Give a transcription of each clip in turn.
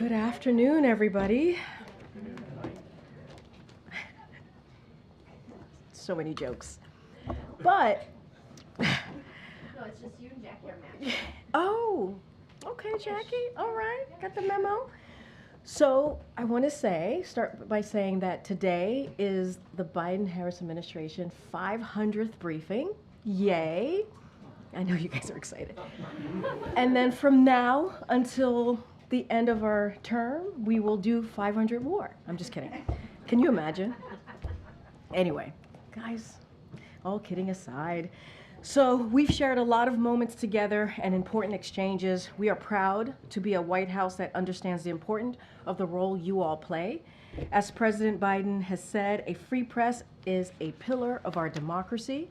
Good afternoon, everybody. So many jokes. But, No, it's just you and Jackie are matching. oh, okay, Jackie, all right, got the memo. So I want to start by saying that today is the Biden-Harris administration 500th briefing. Yay. I know you guys are excited. And then from now until the end of our term, we will do 500 more. I'm just kidding. Can you imagine? Anyway, guys, all kidding aside. So we've shared a lot of moments together and important exchanges. We are proud to be a White House that understands the importance of the role you all play. As President Biden has said, a free press is a pillar of our democracy.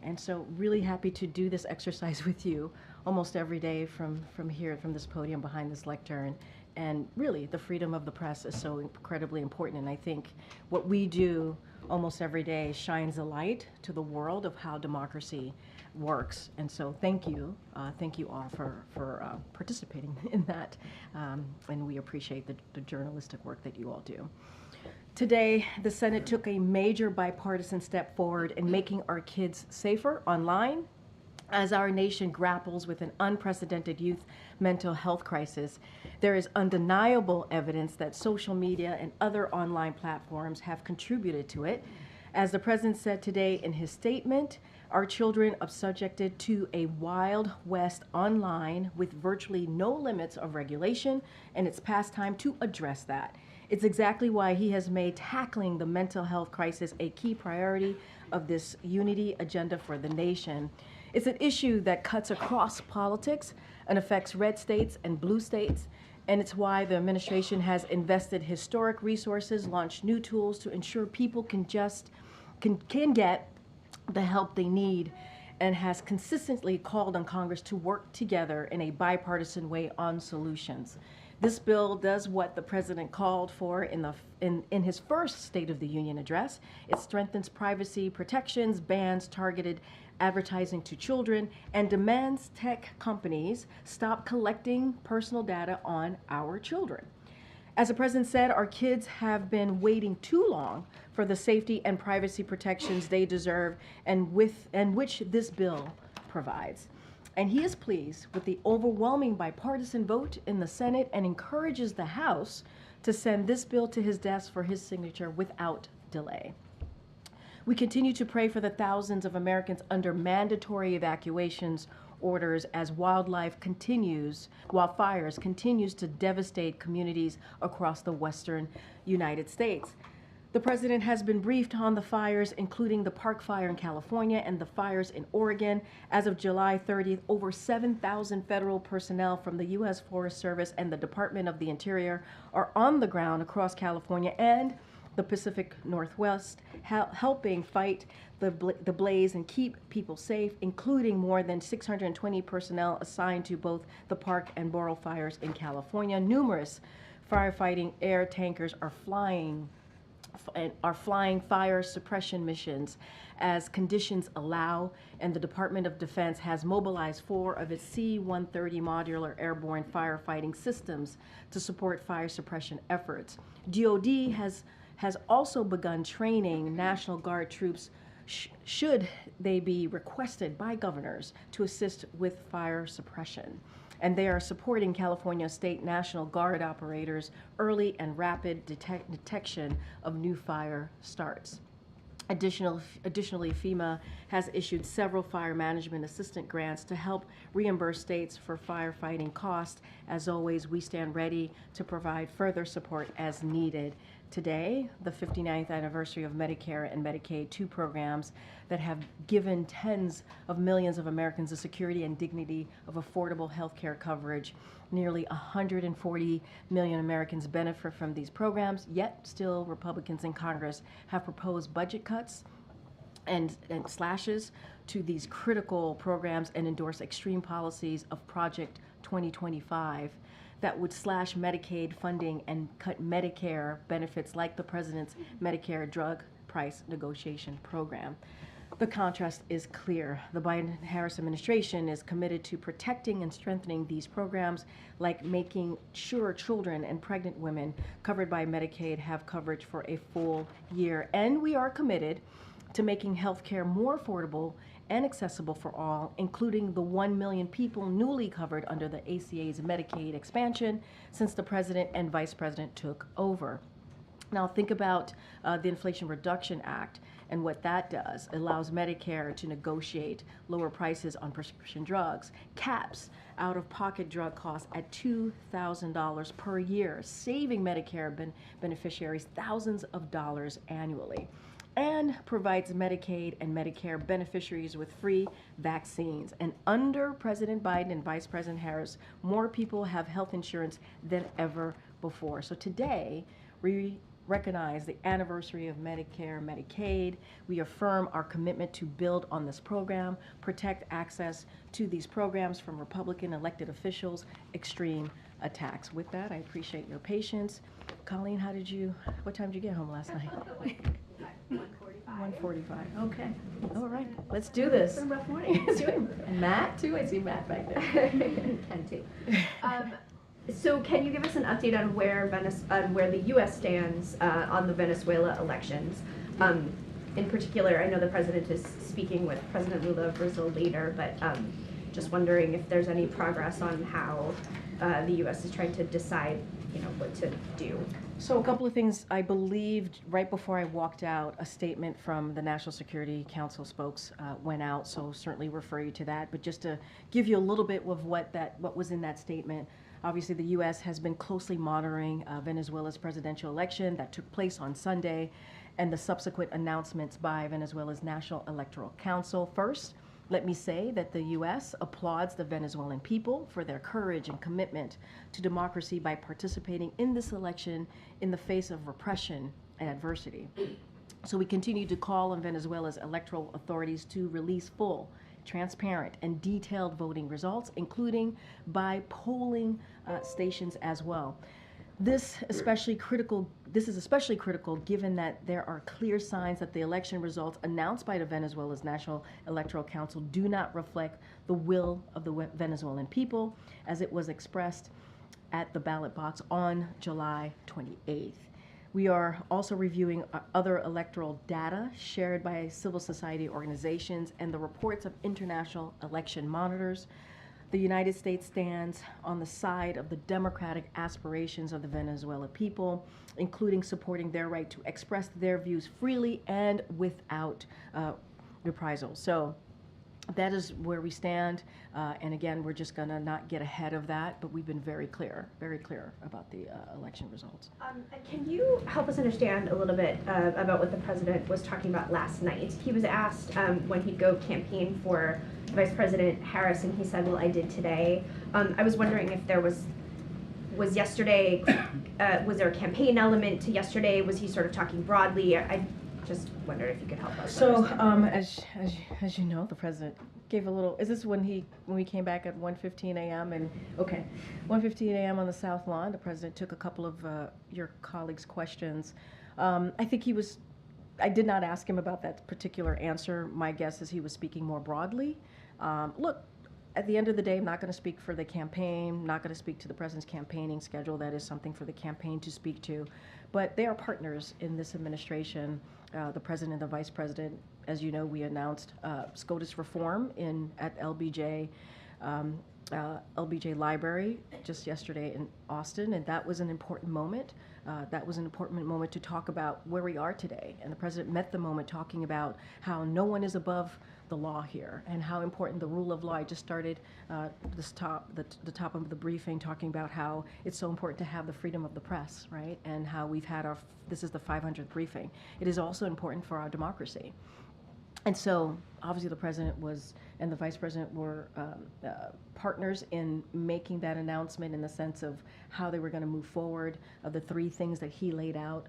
And so really happy to do this exercise with you almost every day from here, from this podium behind this lectern. And really, the freedom of the press is so incredibly important. And I think what we do almost every day shines a light to the world of how democracy works. And so thank you all for participating in that. And we appreciate the journalistic work that you all do. Today, the Senate took a major bipartisan step forward in making our kids safer online as our nation grapples with an unprecedented youth mental health crisis. There is undeniable evidence that social media and other online platforms have contributed to it. As the president said today in his statement, our children are subjected to a wild west online with virtually no limits of regulation, and it's past time to address that. It's exactly why he has made tackling the mental health crisis a key priority of this unity agenda for the nation. It's an issue that cuts across politics and affects red states and blue states, and it's why the administration has invested historic resources, launched new tools to ensure people can get the help they need, and has consistently called on Congress to work together in a bipartisan way on solutions. This bill does what the president called for in his first State of the Union address. It strengthens privacy protections, bans targeted advertising to children, and demands tech companies stop collecting personal data on our children. As the president said, our kids have been waiting too long for the safety and privacy protections they deserve and which this bill provides. And he is pleased with the overwhelming bipartisan vote in the Senate and encourages the House to send this bill to his desk for his signature without delay. We continue to pray for the thousands of Americans under mandatory evacuations orders as wildfires continues to devastate communities across the western United States. The president has been briefed on the fires, including the Park Fire in California and the fires in Oregon. As of July 30th, over 7,000 federal personnel from the U.S. Forest Service and the Department of the Interior are on the ground across California and the Pacific Northwest, helping fight the blaze and keep people safe, including more than 620 personnel assigned to both the Park and Boreal fires in California. Numerous firefighting air tankers are flying fire suppression missions as conditions allow, and the Department of Defense has mobilized 4 of its C-130 modular airborne firefighting systems to support fire suppression efforts. DoD has also begun training National Guard troops should they be requested by governors to assist with fire suppression. And they are supporting California State National Guard operators' early and rapid detection of new fire starts. Additionally, FEMA has issued several fire management assistance grants to help reimburse states for firefighting costs. As always, we stand ready to provide further support as needed. Today, the 59th anniversary of Medicare and Medicaid, 2 programs that have given tens of millions of Americans the security and dignity of affordable health care coverage. Nearly 140 million Americans benefit from these programs, yet still Republicans in Congress have proposed budget cuts and slashes to these critical programs and endorse extreme policies of Project 2025 that would slash Medicaid funding and cut Medicare benefits like the president's Medicare drug price negotiation program. The contrast is clear. The Biden-Harris administration is committed to protecting and strengthening these programs, like making sure children and pregnant women covered by Medicaid have coverage for a full year. And we are committed to making health care more affordable and accessible for all, including the 1 million people newly covered under the ACA's Medicaid expansion since the president and vice president took over. Now think about the Inflation Reduction Act and what that does. It allows Medicare to negotiate lower prices on prescription drugs, caps out-of-pocket drug costs at $2,000 per year, saving Medicare beneficiaries thousands of dollars annually, and provides Medicaid and Medicare beneficiaries with free vaccines. And under President Biden and Vice President Harris, more people have health insurance than ever before. So today, we recognize the anniversary of Medicare and Medicaid. We affirm our commitment to build on this program, protect access to these programs from Republican elected officials, extreme attacks. With that, I appreciate your patience. Colleen, what time did you get home last night? 1:45. Okay. All right. Let's do this. It's been a rough morning. And Matt, too. I see Matt back there. Can too. So can you give us an update on where the U.S. stands on the Venezuela elections? In particular, I know the president is speaking with President Lula of Brazil later, but just wondering if there's any progress on how the U.S. is trying to decide, what to do. So a couple of things. I believed right before I walked out, a statement from the National Security Council spokes went out, so certainly refer you to that. But just to give you a little bit of what was in that statement, obviously the U.S. has been closely monitoring Venezuela's presidential election that took place on Sunday and the subsequent announcements by Venezuela's National Electoral Council. First, let me say that the U.S. applauds the Venezuelan people for their courage and commitment to democracy by participating in this election in the face of repression and adversity. So we continue to call on Venezuela's electoral authorities to release full, transparent, and detailed voting results, including by polling stations as well. This is especially critical given that there are clear signs that the election results announced by the Venezuela's National Electoral Council do not reflect the will of the Venezuelan people as it was expressed at the ballot box on July 28th. We are also reviewing other electoral data shared by civil society organizations and the reports of international election monitors. The United States stands on the side of the democratic aspirations of the Venezuelan people, including supporting their right to express their views freely and without reprisal. So that is where we stand. And again, we're just gonna not get ahead of that, but we've been very clear about the election results. Can you help us understand a little bit about what the president was talking about last night? He was asked when he'd go campaign for Vice President Harris, and he said, well, I did today. I was wondering if there was yesterday, was there a campaign element to yesterday? Was he sort of talking broadly? I just wondered if you could help us. So, as you know, the president gave a little. Is this when we came back at 1:15 a.m. and okay, 1:15 a.m. on the South Lawn? The president took a couple of your colleagues' questions. I think he was. I did not ask him about that particular answer. My guess is he was speaking more broadly. Look, at the end of the day, I'm not going to speak for the campaign, not going to speak to the president's campaigning schedule. That is something for the campaign to speak to. But they are partners in this administration, the president and the vice president. As you know, we announced SCOTUS reform at LBJ Library just yesterday in Austin, and that was an important moment. That was an important moment to talk about where we are today. And the president met the moment talking about how no one is above the law here and how important the rule of law. I just started the top of the briefing talking about how it's so important to have the freedom of the press, right? And how we've had this is the 500th briefing. It is also important for our democracy. And so, obviously, the president and the vice president were partners in making that announcement in the sense of how they were going to move forward, of the three things that he laid out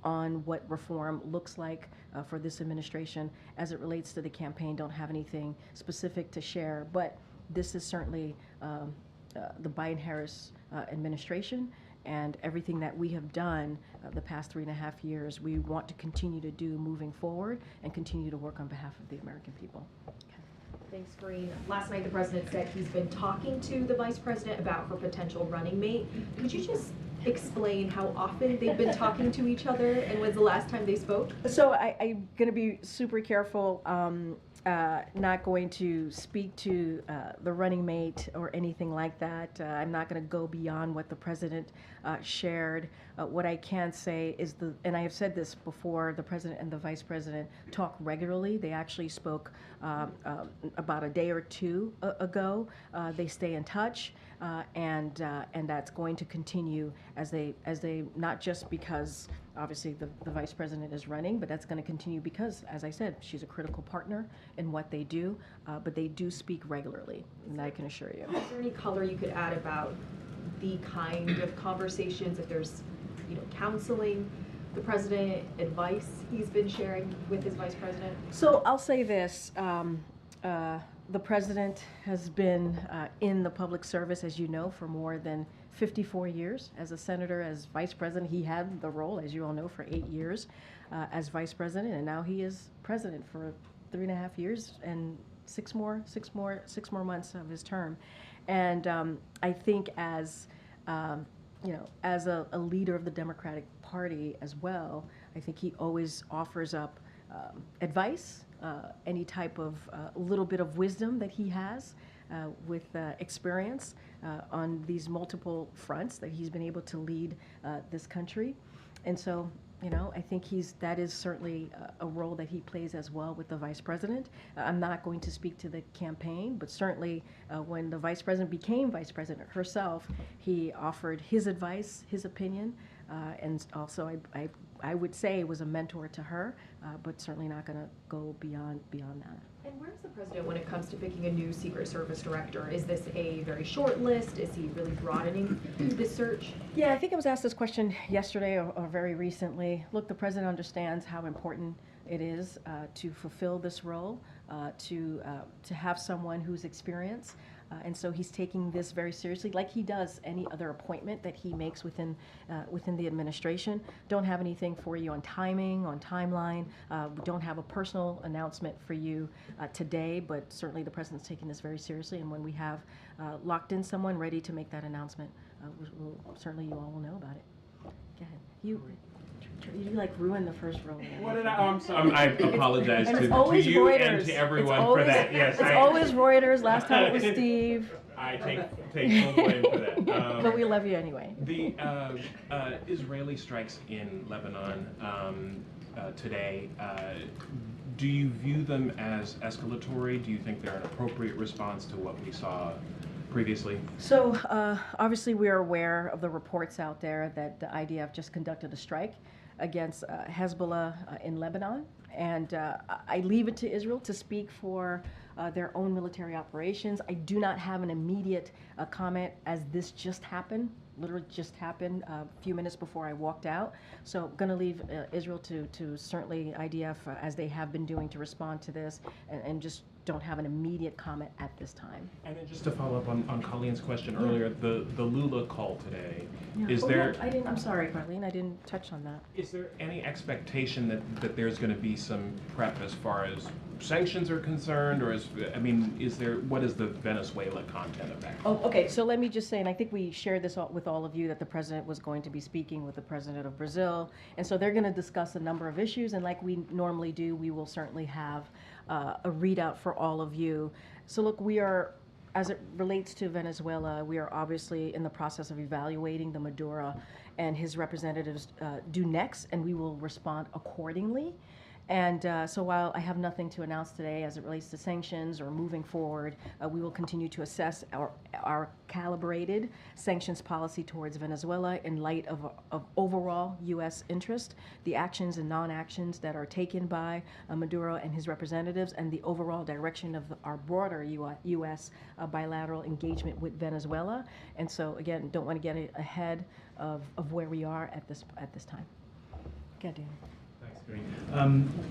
on what reform looks like for this administration. As it relates to the campaign, don't have anything specific to share, but this is certainly the Biden-Harris administration, and everything that we have done the past 3.5 years, we want to continue to do moving forward and continue to work on behalf of the American people. Thanks, Karine. Last night, the president said he's been talking to the vice president about her potential running mate. Could you just explain how often they've been talking to each other and when's the last time they spoke? So I'm going to be super careful, not going to speak to the running mate or anything like that. I'm not going to go beyond what the president shared. What I can say is, and I have said this before, the president and the vice president talk regularly. They actually spoke about a day or two ago. They stay in touch, and that's going to continue as they not just because obviously the vice president is running, but that's going to continue because, as I said, she's a critical partner in what they do, but they do speak regularly, and I can assure you. Is there any color you could add about the kind of conversations, if there's, counseling, the president, advice he's been sharing with his vice president? So I'll say this. The president has been in the public service, as you know, for more than 54 years. As a senator, as vice president, he had the role, as you all know, for 8 years as vice president, and now he is president for 3.5 years and six more months of his term. And I think as as a leader of the Democratic Party as well, I think he always offers up advice, any type of little bit of wisdom that he has with experience on these multiple fronts that he's been able to lead this country. And so, I think that is certainly a role that he plays as well with the vice president. I'm not going to speak to the campaign, but certainly when the vice president became vice president herself, he offered his advice, his opinion, and also I would say was a mentor to her, but certainly not going to go beyond that. And where's the president when it comes to picking a new Secret Service director? Is this a very short list? Is he really broadening this search? Yeah, I think I was asked this question yesterday or very recently. Look, the president understands how important it is to fulfill this role, to have someone who's experienced. And so he's taking this very seriously, like he does any other appointment that he makes within the administration. Don't have anything for you on timing, on timeline. We don't have a personal announcement for you today, but certainly the president's taking this very seriously. And when we have locked in someone ready to make that announcement, certainly you all will know about it. Go ahead. You like ruined the first row. What did I? Oh, I'm sorry. I apologize to you Reuters. And to everyone for that. Yes, it's always Reuters. Last time it was Steve. I take full blame for that. But we love you anyway. The Israeli strikes in Lebanon today. Do you view them as escalatory? Do you think they're an appropriate response to what we saw previously? So obviously we are aware of the reports out there that the IDF just conducted a strike against Hezbollah in Lebanon, and I leave it to Israel to speak for their own military operations. I do not have an immediate comment, as this just happened, literally just happened a few minutes before I walked out. So I'm going to leave Israel to certainly IDF, as they have been doing, to respond to this, and just don't have an immediate comment at this time. And then just to follow up on Colleen's question earlier, the Lula call today, I'm sorry, Marlene, I didn't touch on that. Is there any expectation that there's going to be some prep as far as sanctions are concerned, or what is the Venezuela content of that? Oh, okay, so let me just say, and I think we shared this with all of you, that the president was going to be speaking with the president of Brazil, and so they're going to discuss a number of issues, and like we normally do, we will certainly have a readout for all of you. So look, we are, as it relates to Venezuela, we are obviously in the process of evaluating the Maduro and his representatives due next, and we will respond accordingly. And so while I have nothing to announce today as it relates to sanctions or moving forward, we will continue to assess our calibrated sanctions policy towards Venezuela in light of overall U.S. interest, the actions and non-actions that are taken by Maduro and his representatives, and the overall direction of our broader U.S. Bilateral engagement with Venezuela. And so again, don't want to get ahead of where we are at this time. Go ahead, Dan. Thanks.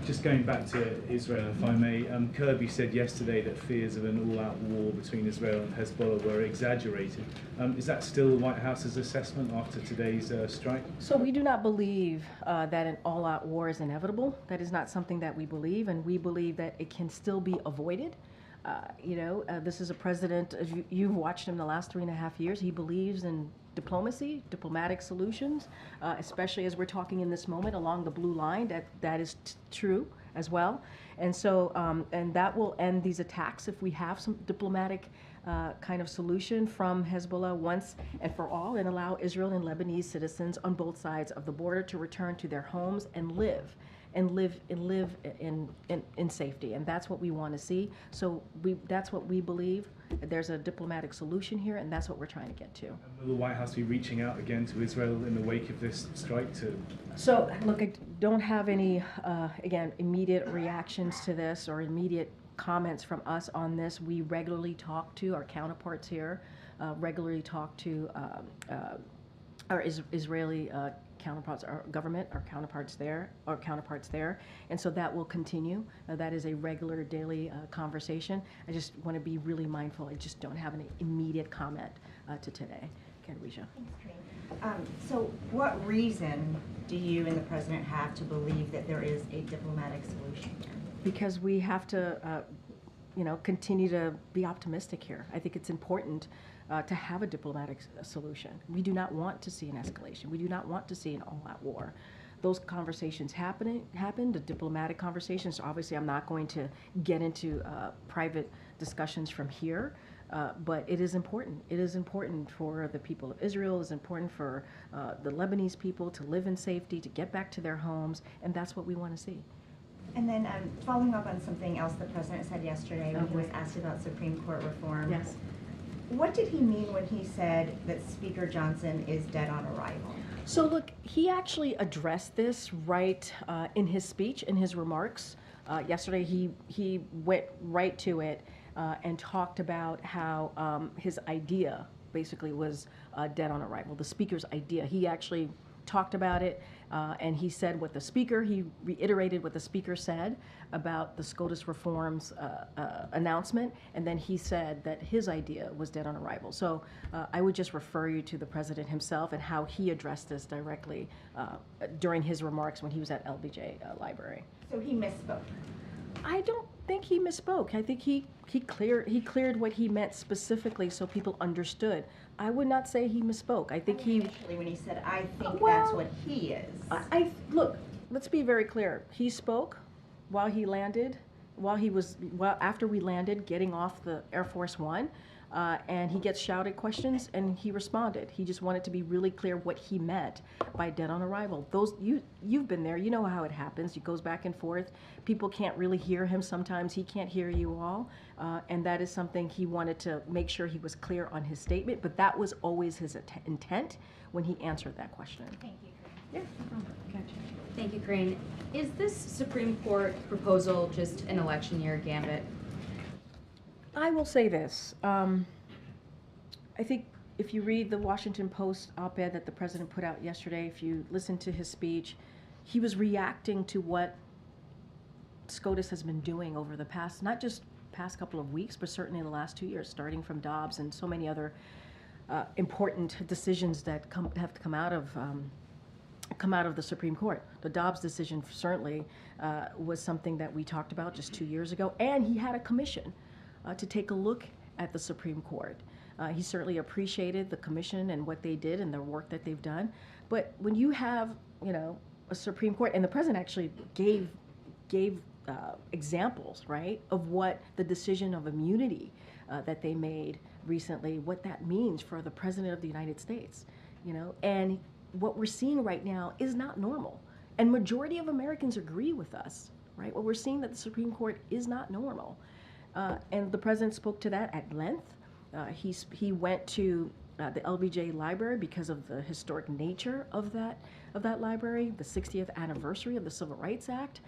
Just going back to Israel, if I may, Kirby said yesterday that fears of an all-out war between Israel and Hezbollah were exaggerated. Is that still the White House's assessment after today's strike? So we do not believe that an all-out war is inevitable. That is not something that we believe, and we believe that it can still be avoided. This is a president, as you've watched him the last 3.5 years, he believes in diplomacy, diplomatic solutions, especially as we're talking in this moment along the blue line, that is true as well. And so, and that will end these attacks if we have some diplomatic kind of solution from Hezbollah once and for all, and allow Israel and Lebanese citizens on both sides of the border to return to their homes and live in safety. And that's what we want to see. So that's what we believe. There's a diplomatic solution here, and that's what we're trying to get to. And will the White House be reaching out again to Israel in the wake of this strike to... So, look, I don't have any, again, immediate reactions to this or immediate comments from us on this. We regularly talk to our counterparts here, regularly talk to our Israeli counterparts, our government, our counterparts there, and so that will continue. That is a regular daily conversation. I just want to be really mindful. I just don't have any immediate comment to today. Kadrisha. Thanks, Karine. So what reason do you and the president have to believe that there is a diplomatic solution here? Because we have to, continue to be optimistic here. I think it's important to have a diplomatic solution. We do not want to see an escalation. We do not want to see an all-out war. Those conversations happened, the diplomatic conversations. Obviously, I'm not going to get into private discussions from here, but it is important. It is important for the people of Israel. It's important for the Lebanese people to live in safety, to get back to their homes, and that's what we want to see. And then following up on something else the president said yesterday when he was asked about Supreme Court reform. Yes. What did he mean when he said that Speaker Johnson is dead on arrival? So look, he addressed this right in his speech, in his remarks. Yesterday he went right to it and talked about how his idea basically was dead on arrival, the speaker's idea. He actually talked about it and he said he reiterated what the speaker said about the SCOTUS reforms announcement, and then he said that his idea was dead on arrival. So I would just refer you to the president himself and how he addressed this directly during his remarks when he was at LBJ Library. So he misspoke. I don't think he misspoke. I think he cleared what he meant specifically so people understood. I would not say he misspoke. I think initially when he said, "I think well, that's what he is." Look. Let's be very clear. He spoke while he landed, after we landed, getting off the Air Force One. And he gets shouted questions, and he responded. He just wanted to be really clear what he meant by dead on arrival. You've been there. You know how it happens. It goes back and forth. People can't really hear him sometimes. He can't hear you all, and that is something he wanted to make sure he was clear on his statement. But that was always his intent when he answered that question. Thank you, Karine. Yeah, no problem. Gotcha. Thank you, Karine. Is this Supreme Court proposal just an election year gambit? I will say this. I think if you read the Washington Post op-ed that the president put out yesterday, if you listen to his speech, he was reacting to what SCOTUS has been doing over the past, not just past couple of weeks, but certainly in the last 2 years, starting from Dobbs and so many other important decisions that have come out of the Supreme Court. The Dobbs decision certainly was something that we talked about just 2 years ago, and he had a commission to take a look at the Supreme Court. He certainly appreciated the commission and what they did and the work that they've done. But when you have, a Supreme Court, and the president actually gave examples, right, of what the decision of immunity that they made recently, what that means for the president of the United States, and what we're seeing right now is not normal. And majority of Americans agree with us, right? What we're seeing that the Supreme Court is not normal. And the president spoke to that at length. He went to the LBJ Library because of the historic nature of that library, the 60th anniversary of the Civil Rights Act,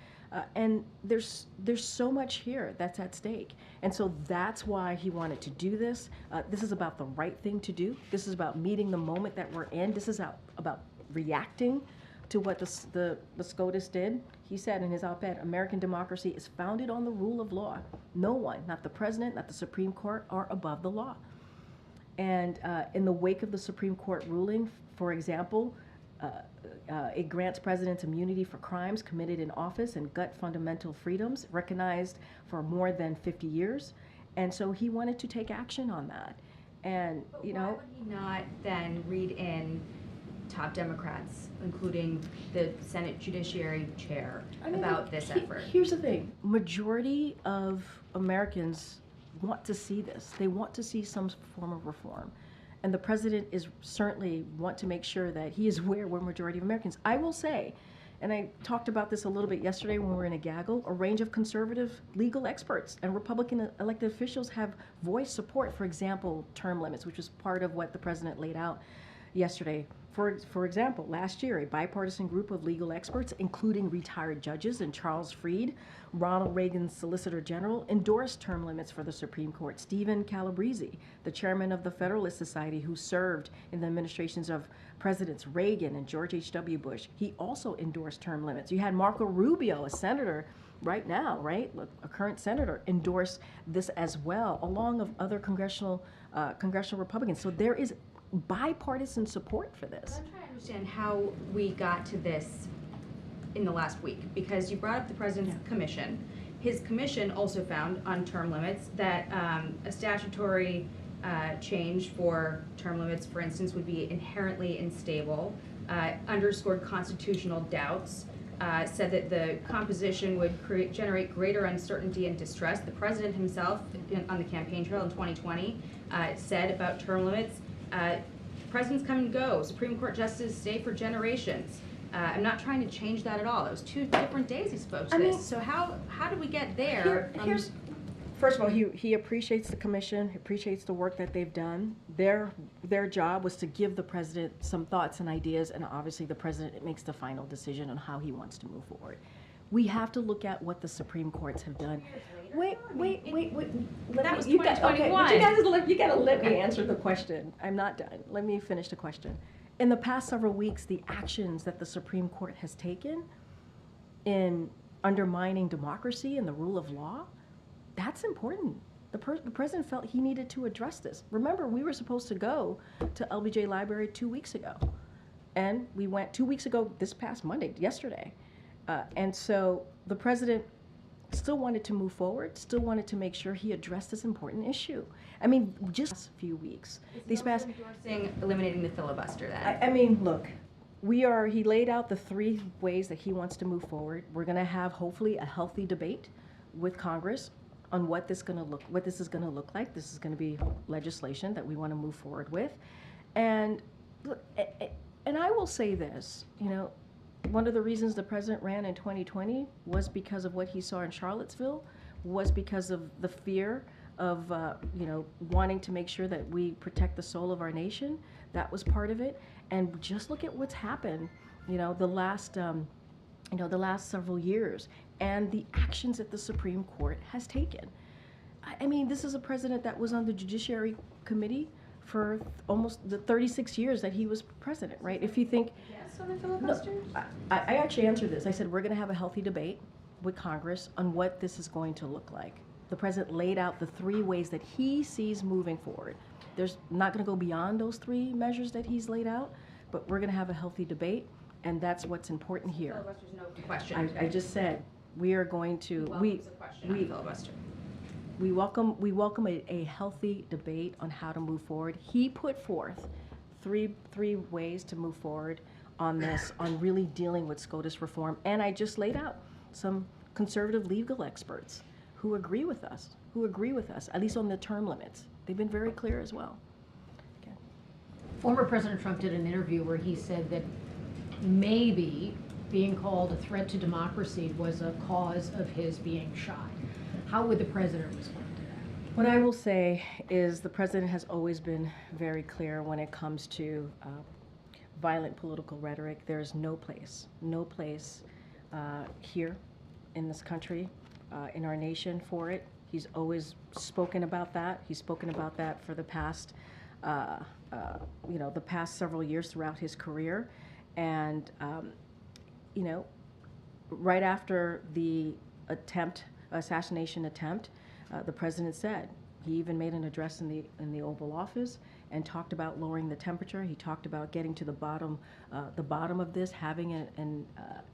and there's so much here that's at stake, and so that's why he wanted to do this. This is about the right thing to do. This is about meeting the moment that we're in. This is about reacting to what the SCOTUS did. He said in his op-ed, American democracy is founded on the rule of law. No one, not the president, not the Supreme Court, are above the law. And in the wake of the Supreme Court ruling, for example, it grants presidents immunity for crimes committed in office and gut fundamental freedoms recognized for more than 50 years. And so he wanted to take action on that. And, But you why know, would he not then read in top Democrats, including the Senate Judiciary Chair, about this effort? Here's the thing. Majority of Americans want to see this. They want to see some form of reform. And the president is certainly want to make sure that he is aware we're majority of Americans. I will say, and I talked about this a little bit yesterday when we were in a gaggle, a range of conservative legal experts and Republican elected officials have voiced support, for example, term limits, which was part of what the president laid out yesterday. For example, last year, a bipartisan group of legal experts, including retired judges and Charles Freed, Ronald Reagan's Solicitor General, endorsed term limits for the Supreme Court. Stephen Calabrese, the chairman of the Federalist Society, who served in the administrations of Presidents Reagan and George H.W. Bush, he also endorsed term limits. You had Marco Rubio, a senator right now, right, a current senator, endorse this as well, along with other congressional Republicans. So there is bipartisan support for this. I'm trying to understand how we got to this in the last week, because you brought up the president's commission. His commission also found on term limits that a statutory change for term limits, for instance, would be inherently unstable, underscored constitutional doubts, said that the composition would generate greater uncertainty and distress. The president himself, on the campaign trail in 2020, said about term limits, presidents come and go, Supreme Court justices stay for generations. I'm not trying to change that at all. It was 2 different days he spoke to this. So how did we get there? First of all, he appreciates the commission, he appreciates the work that they've done. Their job was to give the president some thoughts and ideas, and obviously the president makes the final decision on how he wants to move forward. We have to look at what the Supreme Courts have done. Wait. That was You 2021. you gotta let me answer the question. I'm not done. Let me finish the question. In the past several weeks, the actions that the Supreme Court has taken in undermining democracy and the rule of law, that's important. The president felt he needed to address this. Remember, we were supposed to go to LBJ Library 2 weeks ago. And we went 2 weeks ago, this past Monday, yesterday. And so the president still wanted to move forward, still wanted to make sure he addressed this important issue. I mean, just a few weeks. These past Endorsing eliminating the filibuster then. I mean, look, he laid out the 3 ways that he wants to move forward. We're gonna have hopefully a healthy debate with Congress on what this is gonna look like. This is gonna be legislation that we wanna move forward with. And look, and I will say this, you know, one of the reasons the president ran in 2020 was because of what he saw in Charlottesville, was because of the fear of, wanting to make sure that we protect the soul of our nation. That was part of it. And just look at what's happened, the last several years and the actions that the Supreme Court has taken. I mean, this is a president that was on the Judiciary Committee for almost the 36 years that he was president, right? If you think, Yes, on the filibuster? I actually answered this. I said, we're going to have a healthy debate with Congress on what this is going to look like. The president laid out the 3 ways that he sees moving forward. There's not going to go beyond those 3 measures that he's laid out, but we're going to have a healthy debate, and that's what's important here. Filibuster's no question. I just said, we are going to, Welcomes a question on filibuster. we welcome a healthy debate on how to move forward. He put forth three ways to move forward on this, on really dealing with SCOTUS reform. And I just laid out some conservative legal experts who agree with us, at least on the term limits. They've been very clear as well. Okay. Former President Trump did an interview where he said that maybe being called a threat to democracy was a cause of his being shot. How would the president respond to that? What I will say is the president has always been very clear when it comes to violent political rhetoric. There is no place here in this country, in our nation for it. He's always spoken about that. He's spoken about that for the past, the past several years throughout his career. And, right after the assassination attempt, the president said, he even made an address in the Oval Office and talked about lowering the temperature. He talked about getting to the bottom of this, having an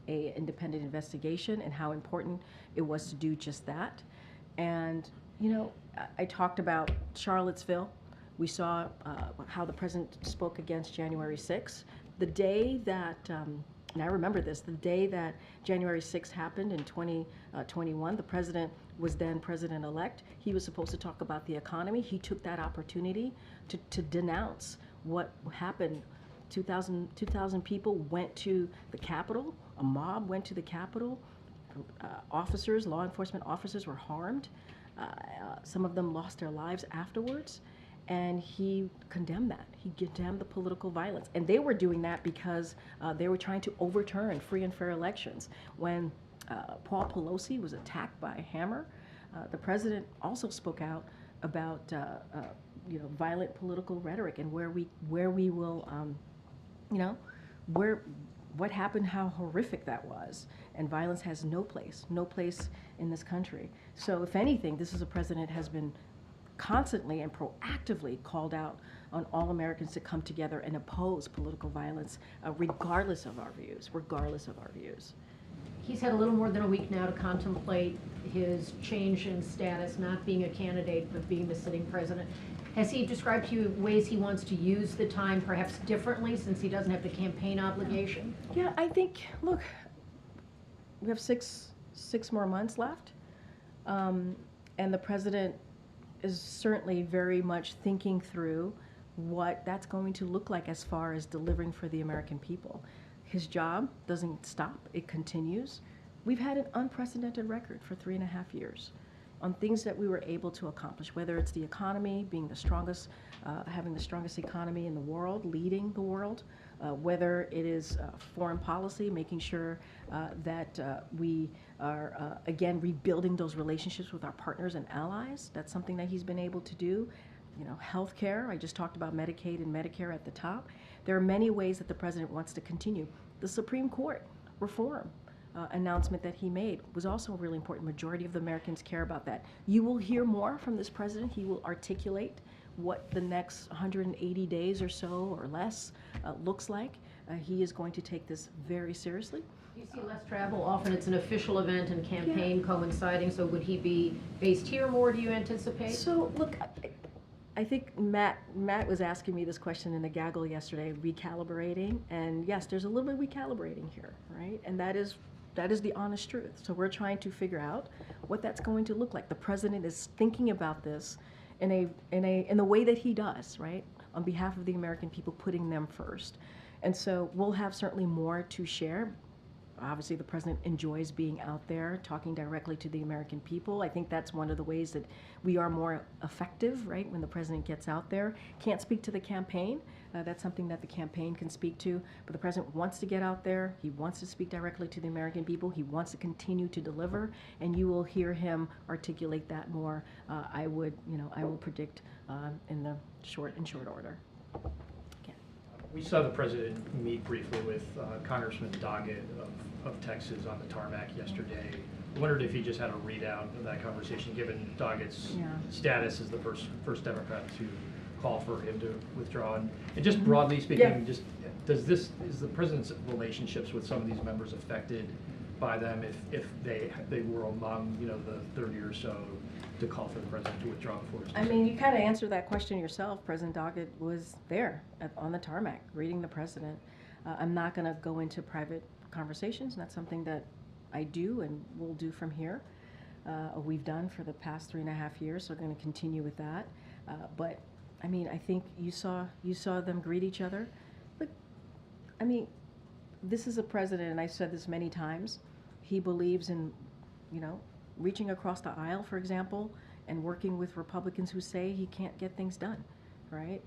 independent investigation, and how important it was to do just that. And you know, I talked about Charlottesville. We saw how the president spoke against January 6th. The day that, and I remember this, the day that January 6th happened in 2021, the president was then president-elect. He was supposed to talk about the economy. He took that opportunity to denounce what happened. 2,000 people went to the Capitol. A mob went to the Capitol. Officers, law enforcement officers were harmed. Some of them lost their lives afterwards. And he condemned that. He condemned the political violence. And they were doing that because they were trying to overturn free and fair elections. When Paul Pelosi was attacked by a hammer, the president also spoke out about violent political rhetoric and where we will, what happened, how horrific that was. And violence has no place in this country. So if anything, this is a president has been constantly and proactively called out on all Americans to come together and oppose political violence, regardless of our views. He's had a little more than a week now to contemplate his change in status, not being a candidate, but being the sitting president. Has he described to you ways he wants to use the time perhaps differently, since he doesn't have the campaign obligation? Yeah, I think, look, we have six more months left, and the president is certainly very much thinking through what that's going to look like as far as delivering for the American people. His job doesn't stop, it continues. We've had an unprecedented record for 3.5 years on things that we were able to accomplish, whether it's the economy, being the strongest, having the strongest economy in the world, leading the world, whether it is foreign policy, making sure that we are, again, rebuilding those relationships with our partners and allies. That's something that he's been able to do. You know, healthcare, I just talked about Medicaid and Medicare at the top. There are many ways that the president wants to continue. The Supreme Court reform announcement that he made was also really important. Majority of the Americans care about that. You will hear more from this president. He will articulate what the next 180 days or so or less looks like. He is going to take this very seriously. Do you see less travel? Often it's an official event and campaign coinciding, so would he be based here more, do you anticipate? So, look, I think Matt was asking me this question in the gaggle yesterday, recalibrating, and yes, there's a little bit of recalibrating here, right? And that is the honest truth. So we're trying to figure out what that's going to look like. The president is thinking about this in the way that he does, right? On behalf of the American people, putting them first. And so we'll have certainly more to share. Obviously, the president enjoys being out there, talking directly to the American people. I think that's one of the ways that we are more effective, right, when the president gets out there. Can't speak to the campaign. That's something that the campaign can speak to. But the president wants to get out there. He wants to speak directly to the American people. He wants to continue to deliver, and you will hear him articulate that more. I will predict in the short order. We saw the president meet briefly with Congressman Doggett of Texas on the tarmac yesterday. I wondered if he just had a readout of that conversation, given Doggett's status as the first Democrat to call for him to withdraw. And just broadly speaking, just is the president's relationships with some of these members affected by them if they were among the 30 or so to call for the president to withdraw before his decision? I mean, you kind of answered that question yourself. President Doggett was there on the tarmac, greeting the president. I'm not going to go into private conversations. That's something that I do and will do from here. We've done for the past 3.5 years, so we're going to continue with that. But I mean, I think you saw them greet each other. But I mean, this is a president, and I've said this many times. He believes in, reaching across the aisle, for example, and working with Republicans who say he can't get things done, right?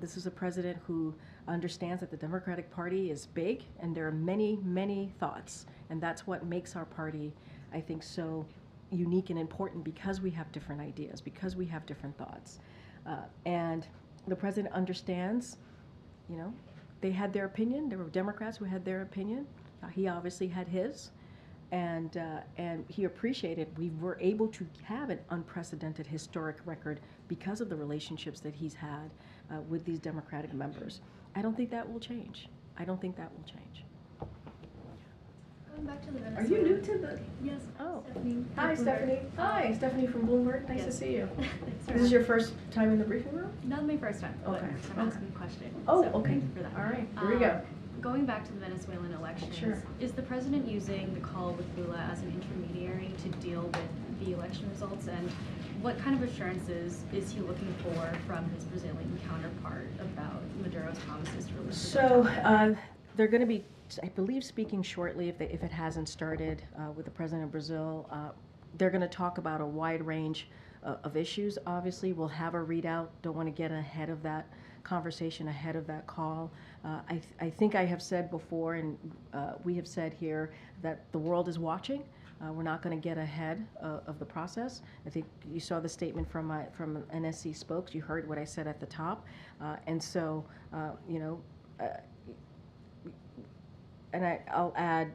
This is a president who understands that the Democratic Party is big, and there are many, many thoughts, and that's what makes our party, I think, so unique and important, because we have different ideas, because we have different thoughts. And the president understands, they had their opinion. There were Democrats who had their opinion. He obviously had his. and he appreciated we were able to have an unprecedented historic record because of the relationships that he's had with these Democratic members. I don't think that will change. I don't think that will change. Going back to the Are Venezuela. you new to the? Yes. Oh. Stephanie. Hi, Stephanie. Hi, Stephanie from Bloomberg. Nice to Yes. see you. Thanks for Is this your having first time in the briefing room? me. Not my first time, but Okay. first time asking a question. Oh, So okay. thank you for that. All right, here we go. Going back to the Venezuelan elections, Sure. is the president using the call with Lula as an intermediary to deal with the election results? And what kind of assurances is he looking for from his Brazilian counterpart about Maduro's promises to release? So they're going to be, I believe, speaking shortly, if it hasn't started, with the president of Brazil. They're going to talk about a wide range of issues. Obviously, we'll have a readout. Don't want to get ahead of that conversation, ahead of that call. I think I have said before, and we have said here, that the world is watching. We're not going to get ahead of the process. I think you saw the statement from NSC spokes. You heard what I said at the top, and so you know. And I'll add,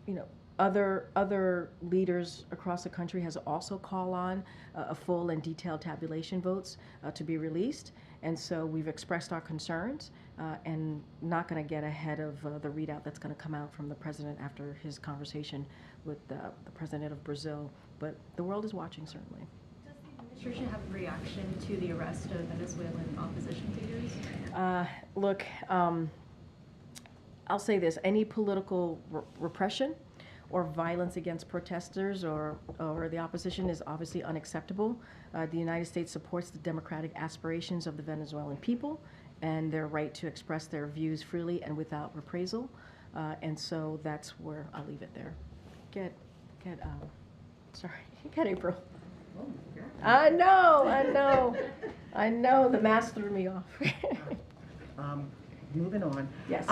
you know, other leaders across the country has also called on a full and detailed tabulation votes to be released, and so we've expressed our concerns and not going to get ahead of the readout that's going to come out from the president after his conversation with the president of Brazil. But the world is watching, certainly. Does the administration have a reaction to the arrest of Venezuelan opposition figures? Look, I'll say this: any political repression or violence against protesters or the opposition is obviously unacceptable. The United States supports the democratic aspirations of the Venezuelan people and their right to express their views freely and without reprisal. And so that's where I'll leave it there. Sorry, get April. I know. The mask threw me off. Moving on. Yes.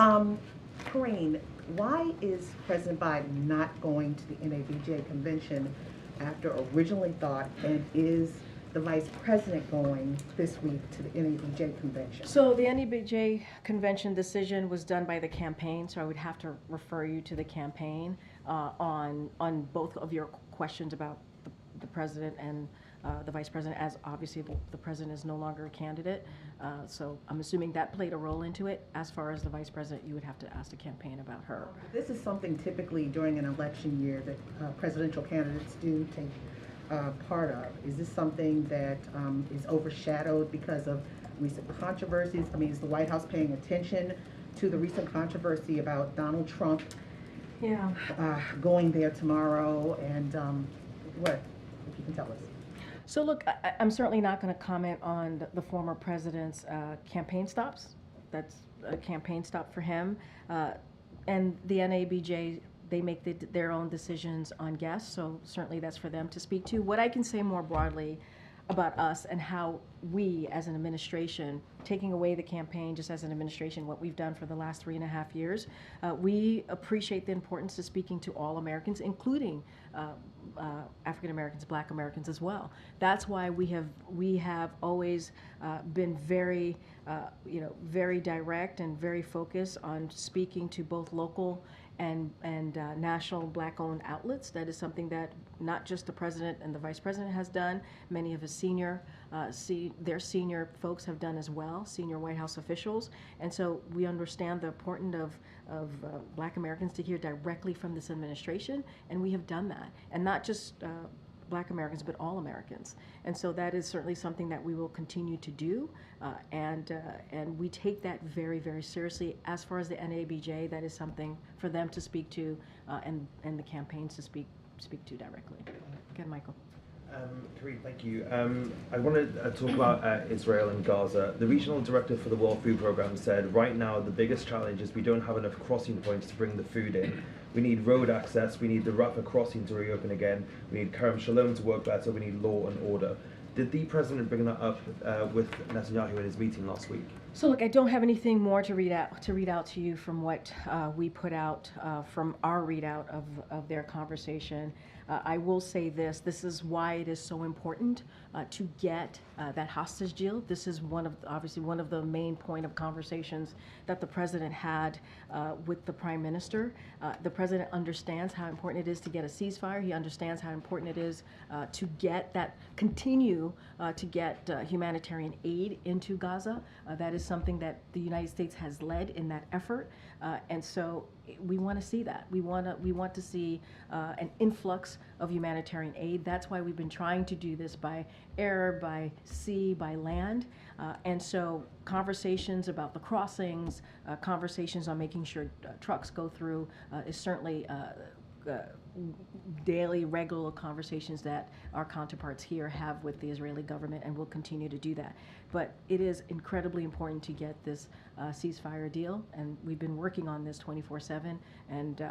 Karine, why is President Biden not going to the NABJ convention after originally thought, and is the Vice President going this week to the NABJ convention? So the NABJ convention decision was done by the campaign, so I would have to refer you to the campaign on both of your questions about the president and the vice president, as obviously the president is no longer a candidate. So I'm assuming that played a role into it. As far as the vice president, you would have to ask the campaign about her. This is something typically during an election year that presidential candidates do take part of. Is this something that is overshadowed because of recent controversies? I mean, is the White House paying attention to the recent controversy about Donald Trump going there tomorrow? And what, if you can tell us? So look, I'm certainly not going to comment on the former president's campaign stops. That's a campaign stop for him. And the NABJ, they make their own decisions on guests, so certainly that's for them to speak to. What I can say more broadly about us and how we, as an administration, taking away the campaign just as an administration, what we've done for the last 3.5 years, we appreciate the importance of speaking to all Americans, including African Americans, Black Americans as well. That's why we have always been very, very direct and very focused on speaking to both local and national Black-owned outlets. That is something that not just the president and the vice president has done. Many of his their senior folks have done as well, senior White House officials. And so we understand the importance of Black Americans to hear directly from this administration, and we have done that. And not just Black Americans, but all Americans. And so that is certainly something that we will continue to do, and we take that very, very seriously. As far as the NABJ, that is something for them to speak to, and the campaigns to speak to directly. Again, Michael. Karine, thank you. I want to talk about Israel and Gaza. The regional director for the World Food Programme said right now the biggest challenge is we don't have enough crossing points to bring the food in. We need road access, we need the Rafah crossing to reopen again, we need Kerem Shalom to work better, we need law and order. Did the president bring that up with Netanyahu in his meeting last week? So look, I don't have anything more to read out to you from what we put out from our readout of their conversation. I will say this is why it is so important to get that hostage deal. This is obviously one of the main point of conversations that the president had with the prime minister. The president understands how important it is to get a ceasefire. He understands how important it is to continue to get humanitarian aid into Gaza. That is something that the United States has led in that effort, and so we want to see that. We want to see an influx of humanitarian aid. That's why we've been trying to do this by air, by sea, by land. And so conversations about the crossings, conversations on making sure trucks go through is certainly daily, regular conversations that our counterparts here have with the Israeli government, and will continue to do that. But it is incredibly important to get this ceasefire deal, and we've been working on this 24/7. And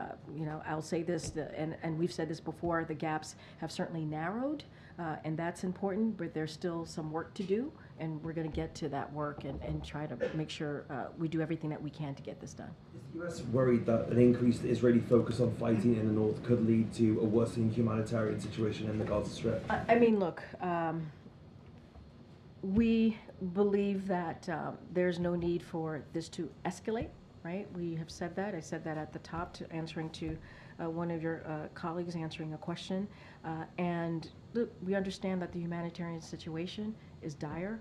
I'll say this, and we've said this before, the gaps have certainly narrowed, and that's important, but there's still some work to do, and we're going to get to that work and try to make sure we do everything that we can to get this done. Is the US worried that an increased Israeli focus on fighting in the north could lead to a worsening humanitarian situation in the Gaza Strip? I mean, look, we believe that there's no need for this to escalate, right? We have said that. I said that at the top, answering to one of your colleagues answering a question. And look, we understand that the humanitarian situation is dire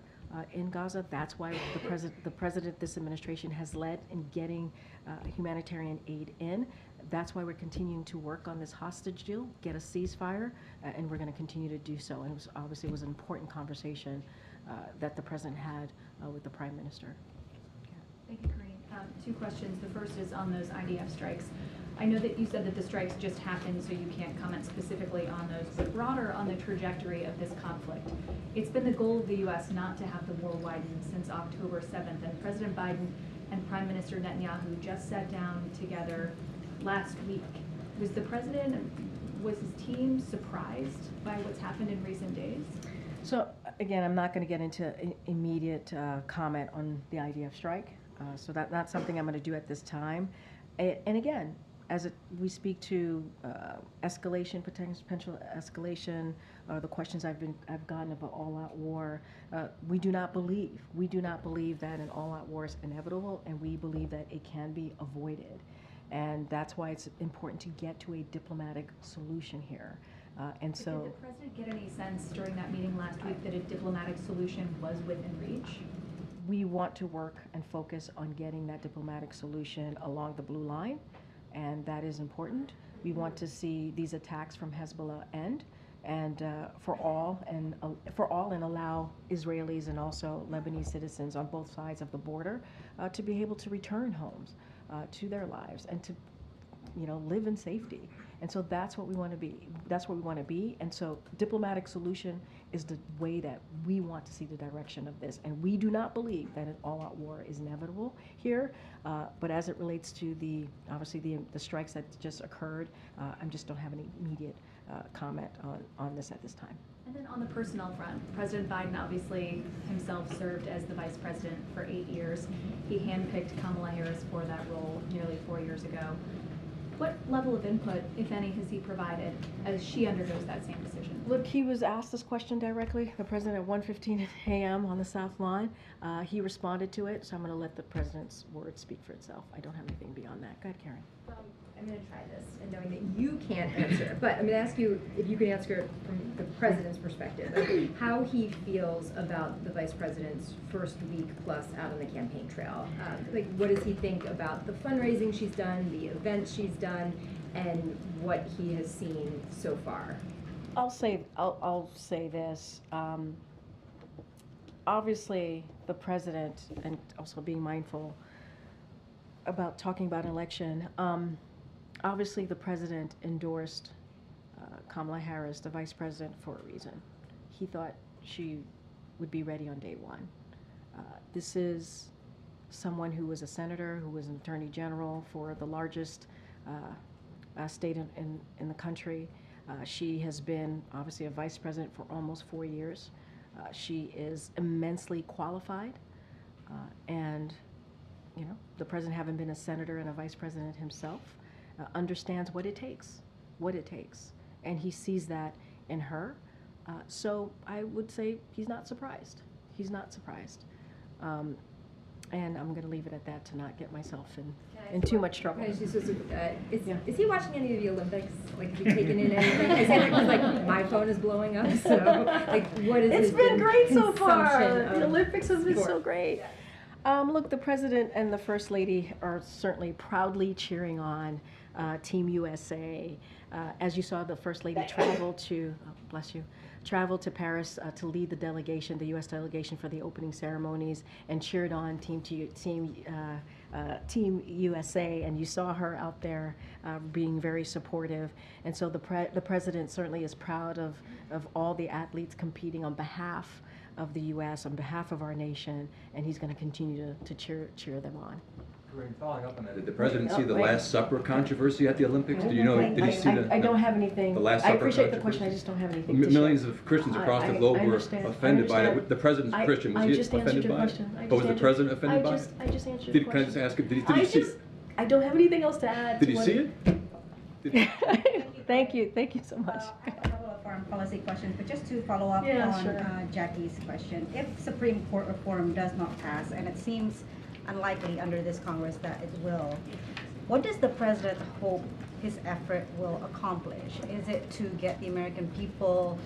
in Gaza. That's why the president, this administration, has led in getting humanitarian aid in. That's why we're continuing to work on this hostage deal, get a ceasefire, and we're going to continue to do so. And it was an important conversation that the president had with the prime minister. Thank you, Karine. Two questions. The first is on those IDF strikes. I know that you said that the strikes just happened, so you can't comment specifically on those, but broader on the trajectory of this conflict. It's been the goal of the U.S. not to have the war widen since October 7th, and President Biden and Prime Minister Netanyahu just sat down together last week. Was the president, was his team surprised by what's happened in recent days? So again, I'm not going to get into immediate comment on the IDF strike. So that's not something I'm going to do at this time. And again, we speak to escalation, potential escalation, the questions I've gotten of an all-out war, we do not believe that an all-out war is inevitable, and we believe that it can be avoided. And that's why it's important to get to a diplomatic solution here. And so, did the president get any sense during that meeting last week that a diplomatic solution was within reach? We want to work and focus on getting that diplomatic solution along the blue line, and that is important. We want to see these attacks from Hezbollah end, and for all and allow Israelis and also Lebanese citizens on both sides of the border to be able to return homes to their lives and to live in safety. And so that's what we want to be. That's what we want to be. And so diplomatic solution is the way that we want to see the direction of this. And we do not believe that an all-out war is inevitable here. But as it relates to the strikes that just occurred, I just don't have any immediate comment on this at this time. And then on the personnel front, President Biden obviously himself served as the vice president for 8 years. He handpicked Kamala Harris for that role nearly 4 years ago. What level of input, if any, has he provided as she undergoes that same decision? Look, he was asked this question directly, the president, at 1:15 a.m. on the South Lawn. He responded to it, so I'm going to let the president's word speak for itself. I don't have anything beyond that. Go ahead, Karen. I'm going to try this, and knowing that you can't answer, but I'm going to ask you if you can answer from the president's perspective, how he feels about the vice president's first week plus out on the campaign trail. What does he think about the fundraising she's done, the events she's done, and what he has seen so far? I'll say this. Obviously, the president, and also being mindful about talking about an election. Obviously, the president endorsed Kamala Harris, the vice president, for a reason. He thought she would be ready on day one. This is someone who was a senator, who was an attorney general for the largest state in the country. She has been, obviously, a vice president for almost 4 years. She is immensely qualified, and the president, having been a senator and a vice president himself, understands what it takes. and he sees that in her. So I would say he's not surprised. He's not surprised. And I'm going to leave it at that to not get myself in too much trouble. Is he watching any of the Olympics? Like, has he taken in anything? Is it like my phone is blowing up? So, like, what is It's his been great so far. consumption The of Olympics has been so sport? great. Look, the president and the first lady are certainly proudly cheering on Team USA. As you saw, the first lady travel to, bless you, traveled to Paris to lead the delegation, the U.S. delegation for the opening ceremonies, and cheered on Team USA. And you saw her out there being very supportive. And so the president certainly is proud of all the athletes competing on behalf of the U.S., on behalf of our nation, and he's going to continue to cheer them on. Karine, following up on that, did the president see the Last Supper controversy at the Olympics? Do you know? Did he see I don't have anything. The Last I Supper appreciate the controversy? question. I just don't have anything to share. Millions of Christians across the globe were offended by that. The president's Christian. Was he offended by it? But was the president offended by it? I just answered the question. Can I just ask him? Did he see it? I don't have anything else to add. Did he see it? Thank you so much. I have a couple of foreign policy questions, but just to follow up Yeah, on sure. Jackie's question. If Supreme Court reform does not pass, and it seems unlikely under this Congress that it will, what does the president hope his effort will accomplish? Is it to get the American people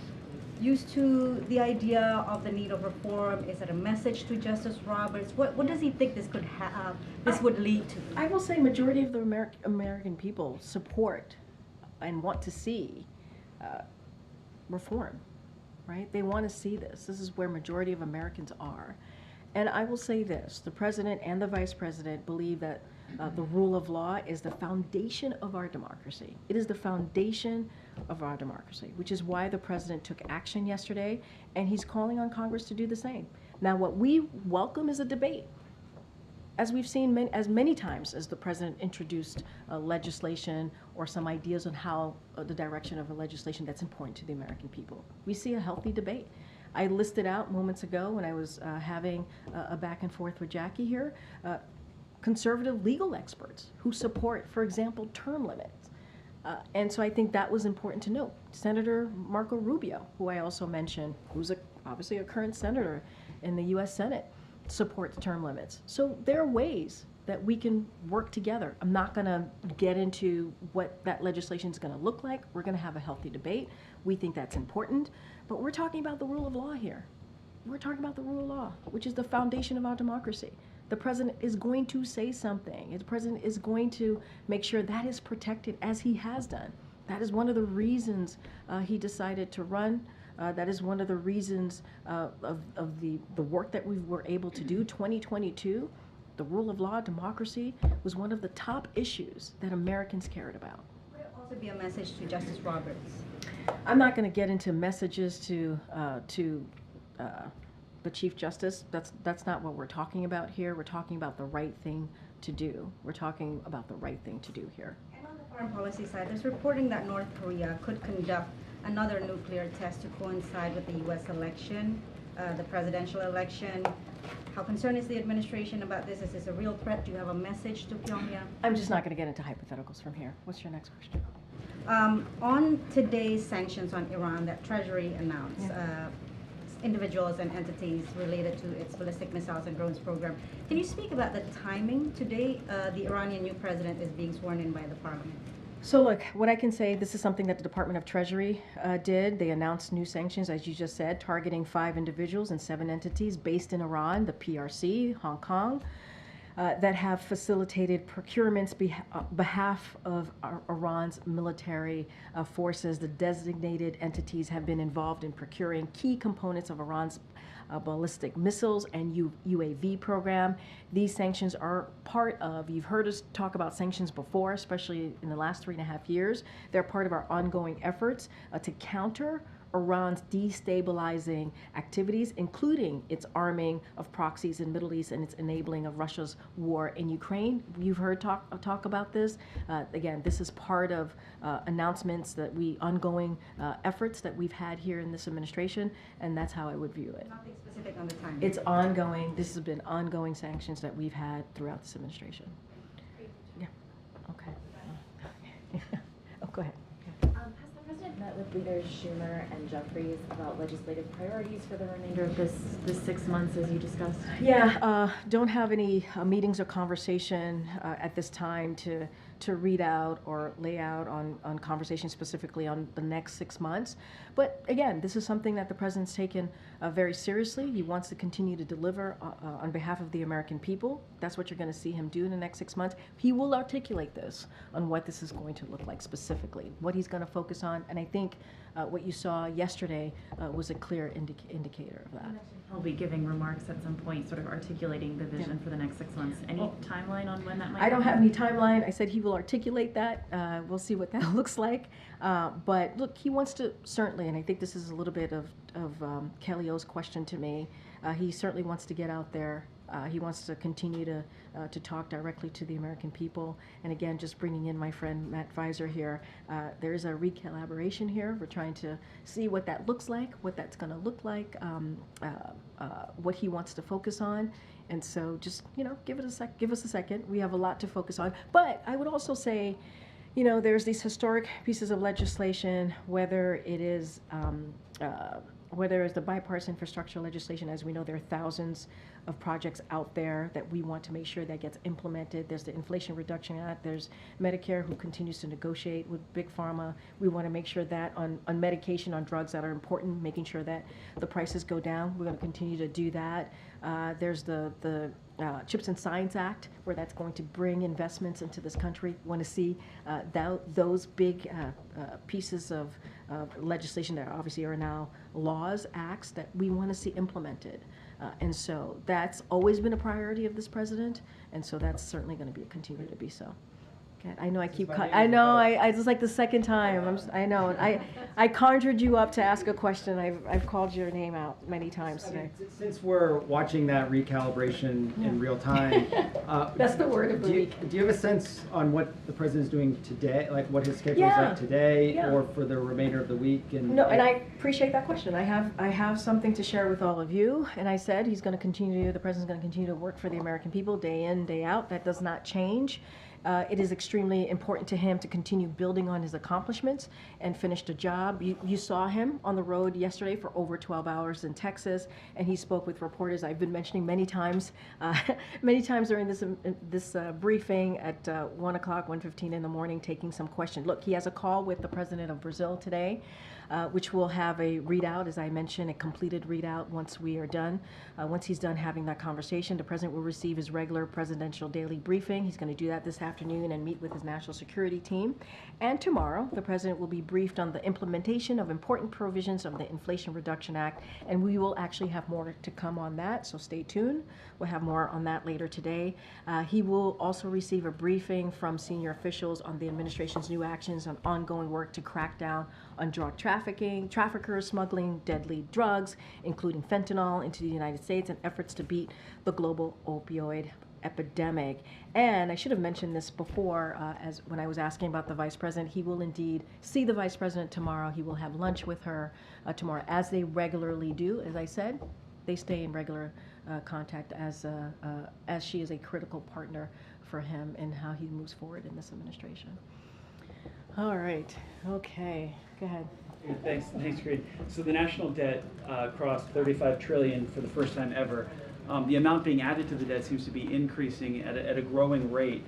used to the idea of the need of reform? Is it a message to Justice Roberts? What does he think this could would lead to? I will say majority of the American people support and want to see reform, right? They want to see this. This is where majority of Americans are. And I will say this, the president and the vice president believe that the rule of law is the foundation of our democracy. It is the foundation of our democracy, which is why the president took action yesterday, and he's calling on Congress to do the same. Now, what we welcome is a debate. As we've seen many times as the president introduced legislation or some ideas on how the direction of a legislation that's important to the American people. We see a healthy debate. I listed out moments ago when I was having a back and forth with Jackie here, conservative legal experts who support, for example, term limits. And so I think that was important to note. Senator Marco Rubio, who I also mentioned, who's obviously a current senator in the U.S. Senate, supports term limits. So there are ways that we can work together. I'm not going to get into what that legislation is going to look like. We're going to have a healthy debate. We think that's important. But we're talking about the rule of law here. We're talking about the rule of law, which is the foundation of our democracy. The president is going to say something. The president is going to make sure that is protected, as he has done. That is one of the reasons he decided to run. That is one of the reasons of the work that we were able to do. 2022, the rule of law, democracy, was one of the top issues that Americans cared about. Would it also be a message to Justice Roberts? I'm not going to get into messages to the Chief Justice. That's not what we're talking about here. We're talking about the right thing to do. We're talking about the right thing to do here. And on the foreign policy side, there's reporting that North Korea could conduct another nuclear test to coincide with the U.S. election, the presidential election. How concerned is the administration about this? Is this a real threat? Do you have a message to Pyongyang? I'm just not going to get into hypotheticals from here. What's your next question? On today's sanctions on Iran that Treasury announced, individuals and entities related to its ballistic missiles and drones program. Can you speak about the timing? Today, the Iranian new president is being sworn in by the parliament. So look, what I can say, this is something that the Department of Treasury did. They announced new sanctions, as you just said, targeting 5 individuals and 7 entities based in Iran, the PRC, Hong Kong, that have facilitated procurements behalf of Iran's military forces. The designated entities have been involved in procuring key components of Iran's ballistic missiles and UAV program. These sanctions are part of, you've heard us talk about sanctions before, especially in the last 3.5 years. They're part of our ongoing efforts to counter Iran's destabilizing activities, including its arming of proxies in the Middle East and its enabling of Russia's war in Ukraine. You've heard talk about this. Again, this is part of announcements that ongoing efforts that we've had here in this administration, and that's how I would view it. Nothing specific on the timing. It's ongoing. This has been ongoing sanctions that we've had throughout this administration. Yeah. Okay. Oh, go ahead. Has the president met Leaders Schumer and Jeffries about legislative priorities for the remainder of this 6 months as you discussed? Yeah, don't have any meetings or conversation at this time to read out or lay out on conversation specifically on the next 6 months. But again, this is something that the president's taken very seriously. He wants to continue to deliver on behalf of the American people. That's what you're going to see him do in the next 6 months. He will articulate this on what this is going to look like specifically, what he's going to focus on. And I think what you saw yesterday was a clear indicator of that. He'll be giving remarks at some point, sort of articulating the vision for the next 6 months. Any timeline on when that might I don't have happen? any timeline. I said he will articulate that. We'll see what that looks like. But look, he wants to certainly, and I think this is a little bit of Kelly O's question to me, he certainly wants to get out there. He wants to continue to talk directly to the American people. And again, just bringing in my friend Matt Visor here, there is a recollaboration here. We're trying to see what that looks like, what that's going to look like, what he wants to focus on. And so just, give us a second. We have a lot to focus on. But I would also say, there's these historic pieces of legislation, whether it's the bipartisan infrastructure legislation. As we know, there are thousands of projects out there that we want to make sure that gets implemented. There's the Inflation Reduction Act. There's Medicare, who continues to negotiate with Big Pharma. We want to make sure that on medication, on drugs that are important, making sure that the prices go down. We're going to continue to do that. There's the Chips and Science Act, where that's going to bring investments into this country. We want to see those big pieces of legislation that obviously are now laws, acts that we want to see implemented. And so that's always been a priority of this president, and so that's certainly going to continue to be so. Okay, I know I keep I know I it's like the second time. I know I conjured you up to ask a question. I've called your name out many times today. Since we're watching that recalibration in real time, that's the word of the week. Do you have a sense on what the president is doing today, like what his schedule is like today, or for the remainder of the week? And I appreciate that question. I have something to share with all of you, and I said the president's going to continue to work for the American people day in, day out. That does not change. It is extremely important to him to continue building on his accomplishments and finish the job. You saw him on the road yesterday for over 12 hours in Texas, and he spoke with reporters. I've been mentioning many times during this briefing at 1 o'clock, 1:15 in the morning, taking some questions. Look, he has a call with the president of Brazil today, which will have a readout, as I mentioned, a completed readout once we are done. Once he's done having that conversation, the president will receive his regular presidential daily briefing. He's going to do that this afternoon and meet with his national security team. And tomorrow, the president will be briefed on the implementation of important provisions of the Inflation Reduction Act, and we will actually have more to come on that, so stay tuned. We'll have more on that later today. He will also receive a briefing from senior officials on the administration's new actions on ongoing work to crack down on drug trafficking, traffickers smuggling deadly drugs, including fentanyl, into the United States, and efforts to beat the global opioid epidemic. And I should have mentioned this before, as when I was asking about the vice president. He will indeed see the vice president tomorrow. He will have lunch with her tomorrow, as they regularly do. As I said, they stay in regular contact as she is a critical partner for him in how he moves forward in this administration. All right. Okay. Go ahead. Thanks, Karine. So the national debt crossed 35 trillion for the first time ever. The amount being added to the debt seems to be increasing at a growing rate.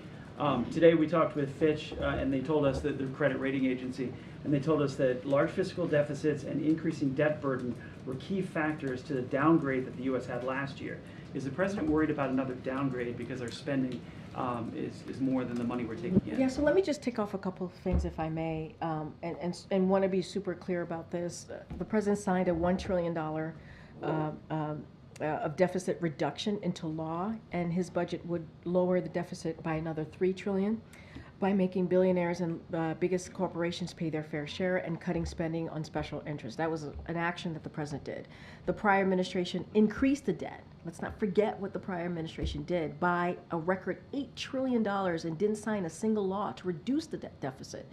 Today we talked with Fitch, and they told us that the credit rating agency, and they told us that large fiscal deficits and increasing debt burden were key factors to the downgrade that the U.S. had last year. Is the president worried about another downgrade because our spending is more than the money we're taking in? Yeah, so let me just tick off a couple of things, if I may, and want to be super clear about this. The president signed a $1 trillion of deficit reduction into law, and his budget would lower the deficit by another $3 trillion by making billionaires and biggest corporations pay their fair share and cutting spending on special interests. That was an action that the president did. The prior administration increased the debt. Let's not forget what the prior administration did, by a record $8 trillion, and didn't sign a single law to reduce the debt deficit.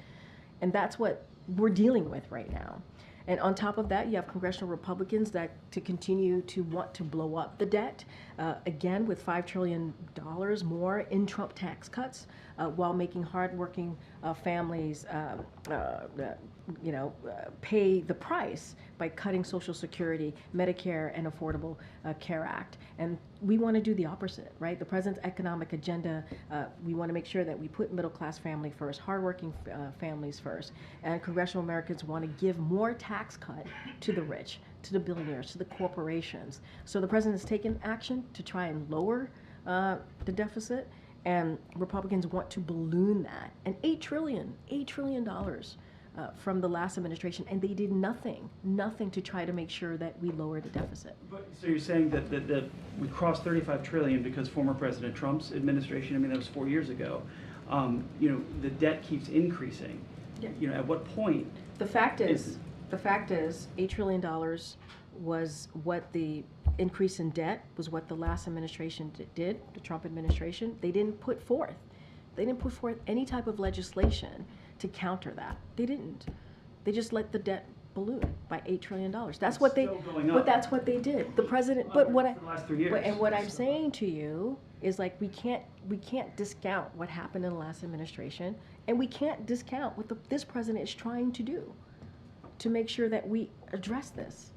And that's what we're dealing with right now. And on top of that, you have congressional Republicans that to continue to want to blow up the debt, again with $5 trillion more in Trump tax cuts, while making hardworking families, pay the price by cutting Social Security, Medicare, and Affordable Care Act. And we want to do the opposite, right? The president's economic agenda, we want to make sure that we put middle-class family first, hardworking families first, and congressional Americans want to give more tax cut to the rich, to the billionaires, to the corporations. So the president has taken action to try and lower the deficit, and Republicans want to balloon that. And $8 trillion from the last administration, and they did nothing to try to make sure that we lower the deficit. But, so you're saying that we crossed $35 trillion because former President Trump's administration, I mean, that was 4 years ago. The debt keeps increasing. Yeah. At what point? The fact is, $8 trillion was what the increase in debt was what the last administration did, the Trump administration. They didn't put forth any type of legislation to counter that. They didn't. They just let the debt balloon by $8 trillion. That's what they. But that's what they did. The president. But what I. The last 3 years. And what I'm saying to you is like we can't discount what happened in the last administration, and we can't discount what this president is trying to do to make sure that we address this.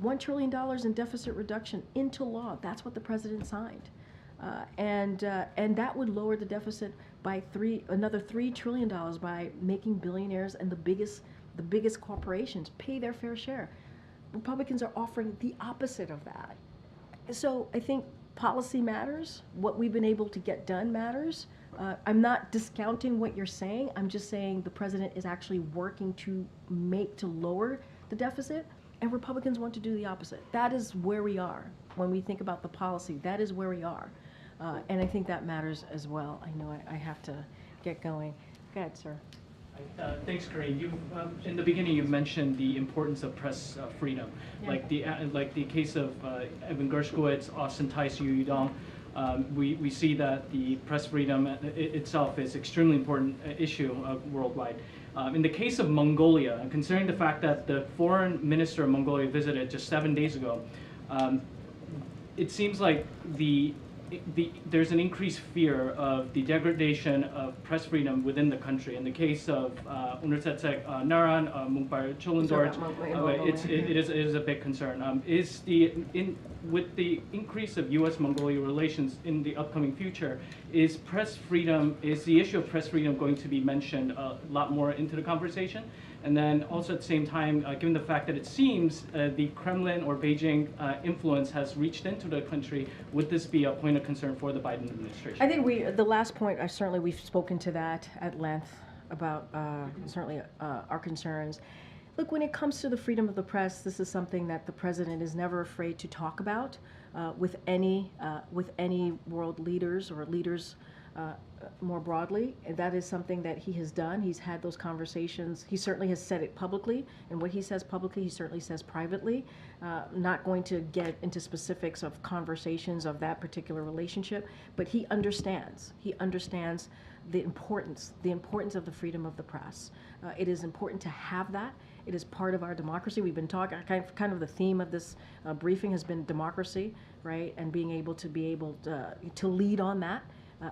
$1 trillion in deficit reduction into law. That's what the president signed. And that would lower the deficit by another $3 trillion by making billionaires and the biggest corporations pay their fair share. Republicans are offering the opposite of that. So I think policy matters. What we've been able to get done matters. I'm not discounting what you're saying. I'm just saying the president is actually working to lower the deficit, and Republicans want to do the opposite. That is where we are when we think about the policy. That is where we are. And I think that matters as well. I know I have to get going. Go ahead, sir. Thanks, Karine. In the beginning, you mentioned the importance of press freedom, yeah. like the case of Evan Gershkowitz, Austin Tice, Yu Yudong. We see that the press freedom itself is extremely important issue worldwide. In the case of Mongolia, considering the fact that the foreign minister of Mongolia visited just 7 days ago, it seems like there's an increased fear of the degradation of press freedom within the country. In the case of Unertetsek Naran, Mungpar Cholendorj, it is a big concern. With the increase of U.S.-Mongolia relations in the upcoming future, is the issue of press freedom going to be mentioned a lot more into the conversation? And then also at the same time, given the fact that it seems the Kremlin or Beijing influence has reached into the country, would this be a point of concern for the Biden administration? I think the last point, we've spoken to that at length about certainly our concerns. Look, when it comes to the freedom of the press, this is something that the president is never afraid to talk about with any world leaders or leaders more broadly. And that is something that he has done. He's had those conversations. He certainly has said it publicly, and what he says publicly, he certainly says privately. Not going to get into specifics of conversations of that particular relationship, but he understands. He understands the importance of the freedom of the press. It is important to have that. It is part of our democracy. We've been talking, kind of the theme of this briefing has been democracy, right? And being able to lead on that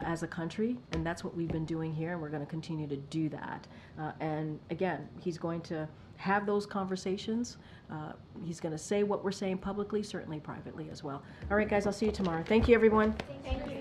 as a country, and that's what we've been doing here, and we're going to continue to do that. And again, he's going to have those conversations. He's going to say what we're saying publicly, certainly privately as well. All right, guys, I'll see you tomorrow. Thank you, everyone. Thank you.